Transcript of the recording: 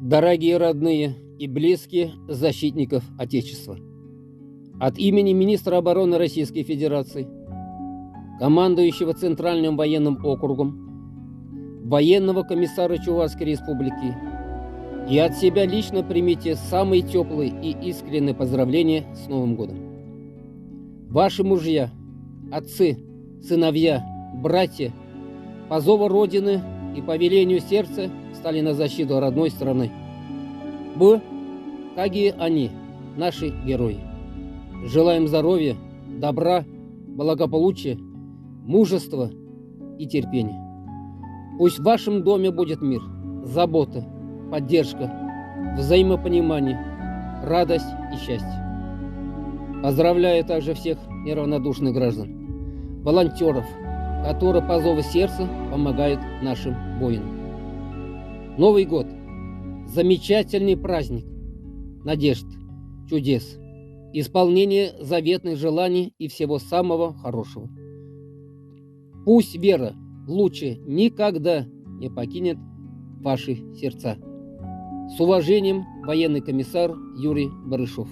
Дорогие родные и близкие защитников Отечества, от имени министра обороны Российской Федерации, командующего Центральным военным округом, военного комиссара Чувашской Республики и от себя лично примите самые теплые и искренние поздравления с Новым годом. Ваши мужья, отцы, сыновья, братья по зову Родины и по велению сердца стали на защиту родной страны. Мы, как и они, наши герои. Желаем здоровья, добра, благополучия, мужества и терпения. Пусть в вашем доме будет мир, забота, поддержка, взаимопонимание, радость и счастье. Поздравляю также всех неравнодушных граждан, волонтеров, которые по зову сердца помогают нашим воинам. Новый год – замечательный праздник надежд, чудес, исполнения заветных желаний и всего самого хорошего. Пусть вера в лучшее никогда не покинет ваши сердца. С уважением, военный комиссар Юрий Барышов.